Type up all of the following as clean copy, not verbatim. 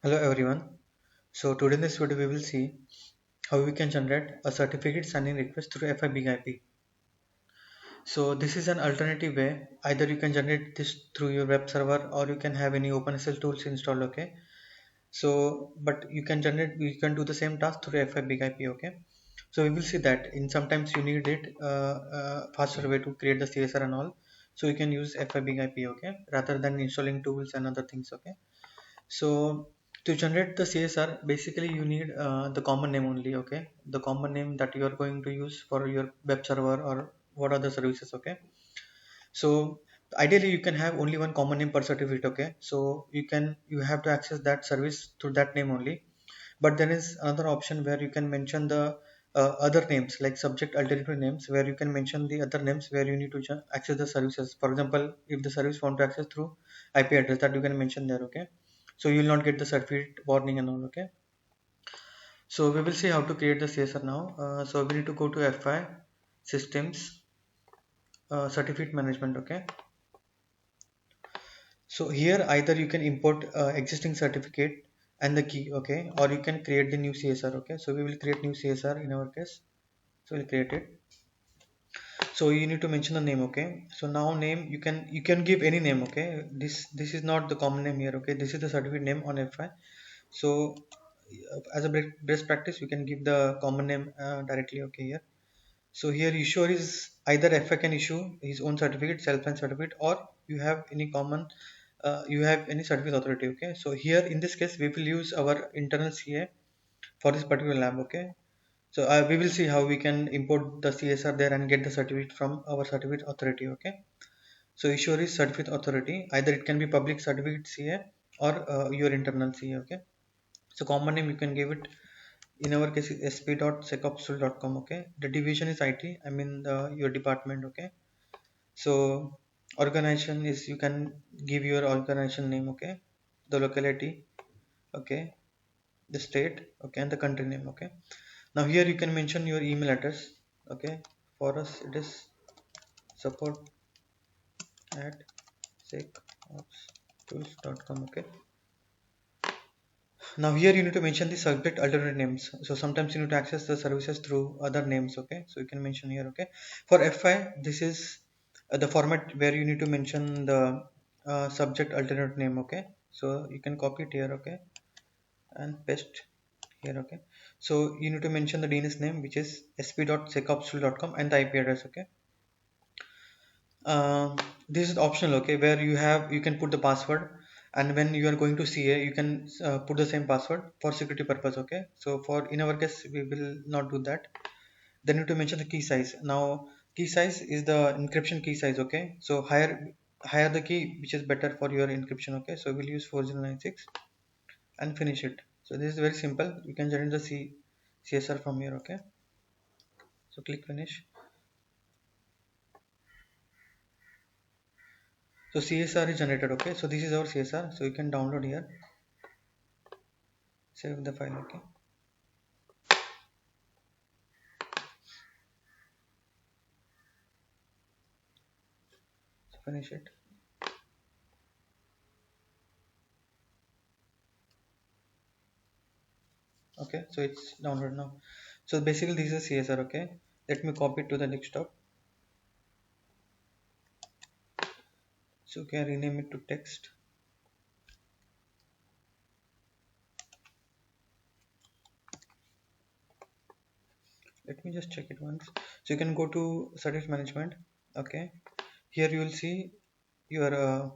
Hello everyone. So today in this video we will see how we can generate a certificate signing request through FI Big IP. So this is an alternative way. Either you can generate this through your web server or you can have any OpenSSL tools installed. Okay. So but you can do the same task through FI Big IP. Okay. So we will see that in sometimes you need it faster way to create the CSR and all. So you can use FI Big IP. Okay, rather than installing tools and other things. Okay. So to generate the CSR, basically you need the common name only, okay? The common name that you are going to use for your web server or what other services, okay? So ideally you can have only one common name per certificate, okay? So you have to access that service through that name only. But there is another option where you can mention the other names like subject alternative names where you can mention the other names where you need to access the services. For example, if the service want to access through IP address, that you can mention there, okay? So you will not get the certificate warning and all, okay? So we will see how to create the CSR now. So we need to go to Fi systems, certificate management, okay? So here either you can import existing certificate and the key, okay, or you can create the new CSR, okay? So we will create new CSR in our case. So we'll create it. So you need to mention the name, okay? So now name you can give any name, okay? This is not the common name here, okay? This is the certificate name on Fi. So as a best practice, you can give the common name directly, okay, here. So here issuer is either FI can issue his own certificate, self-signed certificate, or you have any common, you have any certificate authority. Okay. So here in this case we will use our internal CA for this particular lab. Okay. So we will see how we can import the CSR there and get the certificate from our certificate authority. Okay. So issuer is certificate authority. Either it can be public certificate CA or your internal CA. Okay. So common name you can give it, in our case is sp.secopsul.com. Okay, the division is IT, I mean your department. Okay, so organization is, you can give your organization name, okay, the locality, okay, the state, okay, and the country name. Okay, now here you can mention your email address. Okay, for us it is support at secopstools.com. Okay, now here you need to mention the subject alternate names. So sometimes you need to access the services through other names, okay? So you can mention here, okay? For Fi, this is the format where you need to mention the subject alternate name, okay? So you can copy it here, okay, and paste here, okay? So you need to mention the DNS name, which is sp.secopstool.com, and the IP address, okay? This is optional, okay, where you can put the password, and when you are going to CA you can put the same password for security purpose. Okay, so for in our case we will not do that. Then you need to mention the key size. Now key size is the encryption key size, okay? So higher the key which is better for your encryption. Okay, so we'll use 4096 and finish it. So this is very simple. You can generate the CSR from here. Okay, so click finish. So CSR is generated. Okay, so this is our CSR, so you can download here, save the file. Okay, so finish it. Okay, so it's downloaded now. So basically this is CSR. Okay, let me copy it to the desktop. So you can rename it to text. Let me just check it once. So you can go to certificate management. Okay, here you will see your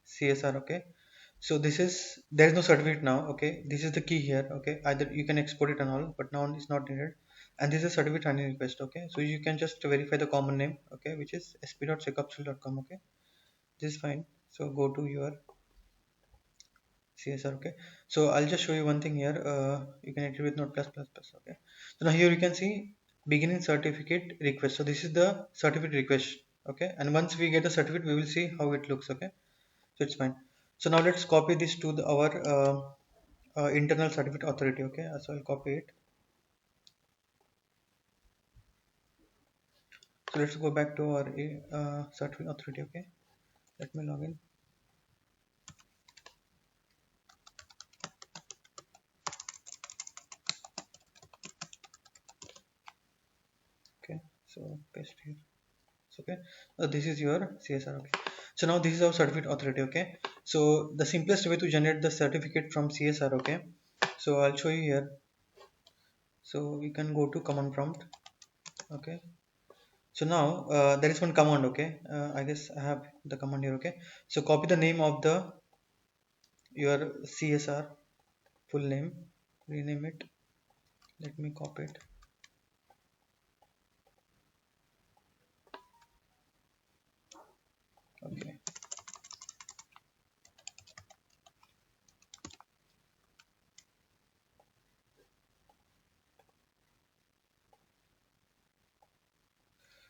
CSR. Okay, so this is, there is no certificate now. Okay, this is the key here. Okay, either you can export it and all, but now it's not needed. And this is certificate signing request. Okay, so you can just verify the common name, okay, which is sp.secopsul.com. Okay, this is fine. So go to your CSR. Okay, so I'll just show you one thing here. You can enter with Node+++. Okay, so now here you can see beginning certificate request. So this is the certificate request. Okay, and once we get the certificate we will see how it looks. Okay, so it's fine. So now let's copy this to our internal certificate authority. Okay, so I'll copy it. So let's go back to our certificate authority. Okay, let me log in. So paste here. Okay, this is your CSR. Okay, so now this is our certificate authority. Okay, so the simplest way to generate the certificate from CSR. Okay, so I'll show you here. So you can go to command prompt. Okay, so now there is one command. Okay, I guess I have the command here. Okay, so copy the name of the your CSR full name, rename it. Let me copy it. Okay,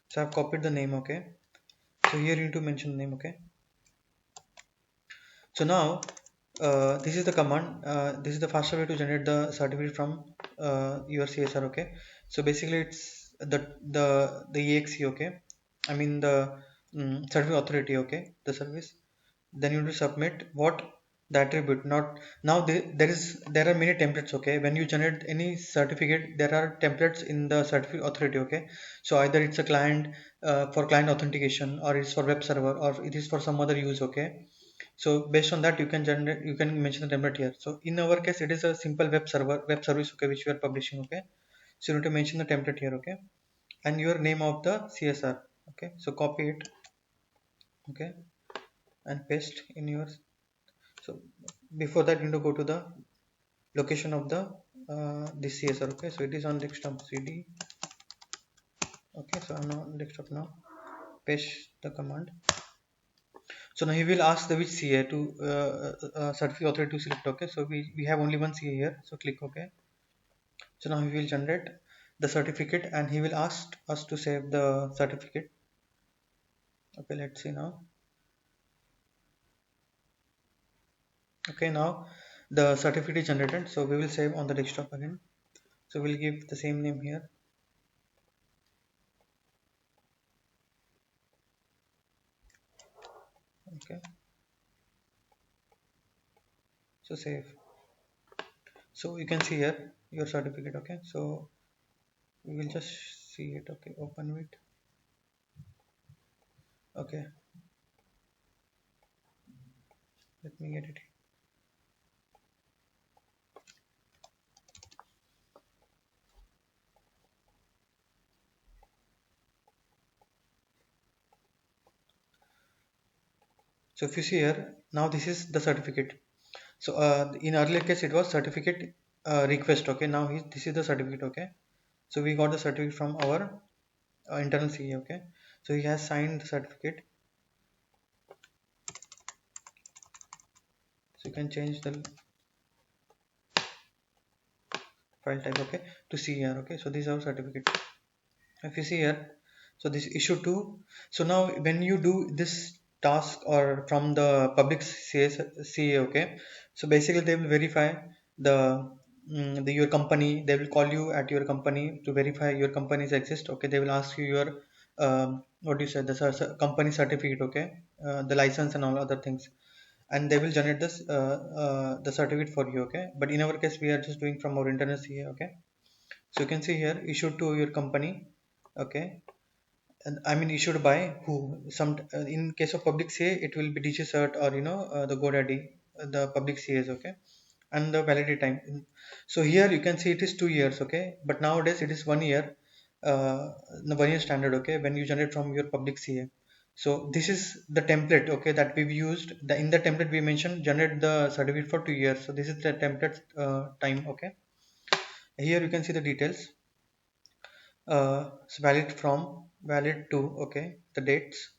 so I've copied the name. Okay, so here you need to mention the name. Okay, so now this is the command. This is the faster way to generate the certificate from your CSR. Okay, so basically it's the EXE. Okay, I mean the certificate authority. Okay, the service. Then you need to submit what the attribute. Not now there are many templates. Okay, when you generate any certificate, there are templates in the certificate authority. Okay, so either it's a client for client authentication, or it's for web server, or it is for some other use. Okay, so based on that you can mention the template here. So in our case it is a simple web service. Okay, which we are publishing. Okay, so you need to mention the template here. Okay, and your name of the CSR. Okay, so copy it. Okay, and paste in your. So before that you need to go to the location of the this CSR. Okay, so it is on desktop CD. Okay, so I'm on desktop now. Paste the command. So now he will ask the which CA to certificate authority to select. Okay, so we have only one CA here, so click OK. So now he will generate the certificate and he will ask us to save the certificate. Okay, let's see now. Okay, now the certificate is generated, so we will save on the desktop again. So we'll give the same name here. Okay, so save. So you can see here your certificate. Okay, so we will just see it. Okay, open it. Okay, let me get it. So if you see here, now this is the certificate. So in earlier case it was certificate request. Okay, now this is the certificate. Okay, so we got the certificate from our internal CA. Okay, so he has signed the certificate. So you can change the file type. Okay, to CR. Okay, so this is our certificate. If you see here, so this issue 2. So now when you do this task or from the public CA. Okay, so basically they will verify the your company. They will call you at your company to verify your companies exist. Okay, they will ask you your what do you say, the company certificate. Okay, the license and all other things, and they will generate this the certificate for you. Okay, but in our case we are just doing from our internal CA. Okay, so you can see here issued to your company. Okay, and I mean issued by who. Some in case of public CA it will be DigiCert or the GoDaddy, the public CAs. Okay, and the validity time. So here you can see it is 2 years. Okay, but nowadays it is 1 year, the 1 year standard. Okay, when you generate from your public CA. So this is the template. Okay, that we've used. In the template we mentioned generate the certificate for 2 years. So this is the template time. Okay, here you can see the details. It's valid to. Okay, the dates.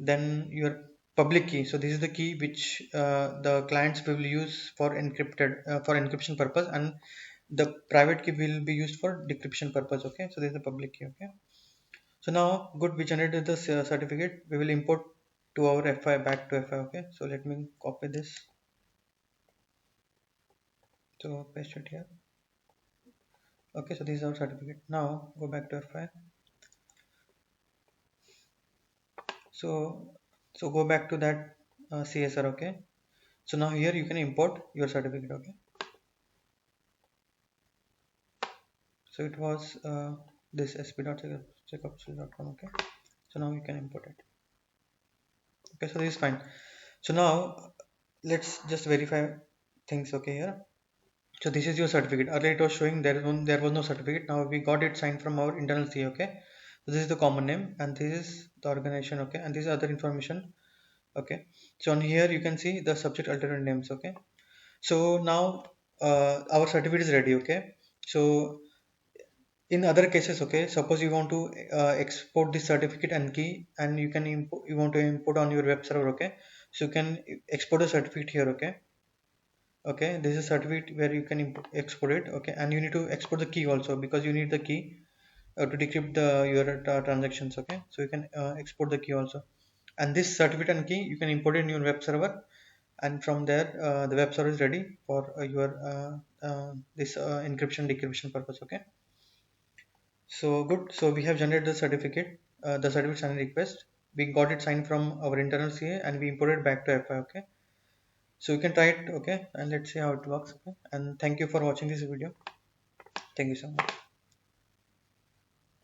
Then your public key. So this is the key which the clients will use for encryption purpose, and the private key will be used for decryption purpose. Okay, so this is the public key. Okay, so now good, we generated the certificate. We will import to our F5, back to F5. Okay, so let me copy this, so paste it here. Okay, so this is our certificate. Now go back to F5. So go back to that CSR. Okay, so now here you can import your certificate. Okay, so it was this sp.checkups.com. Okay, so now you can import it. Okay, so this is fine. So now let's just verify things. Okay, here. So this is your certificate. Earlier it was showing there was no certificate. Now we got it signed from our internal CA. Okay, so this is the common name and this is the organization. Okay, and this is other information. Okay, so on here you can see the subject alternate names. Okay, so now our certificate is ready. Okay, so in other cases, okay, suppose you want to export the certificate and key, and you want to import on your web server. Okay, so you can export a certificate here. Okay, okay, this is a certificate where you can export it. Okay, and you need to export the key also, because you need the key to decrypt your transactions. Okay, so you can export the key also, and this certificate and key you can import it in your web server, and from there the web server is ready for your this encryption decryption purpose. Okay, so good. So we have generated the certificate signing request. We got it signed from our internal CA and we imported back to FI. Okay, so you can try it. Okay, and let's see how it works. Okay, and thank you for watching this video. Thank you so much.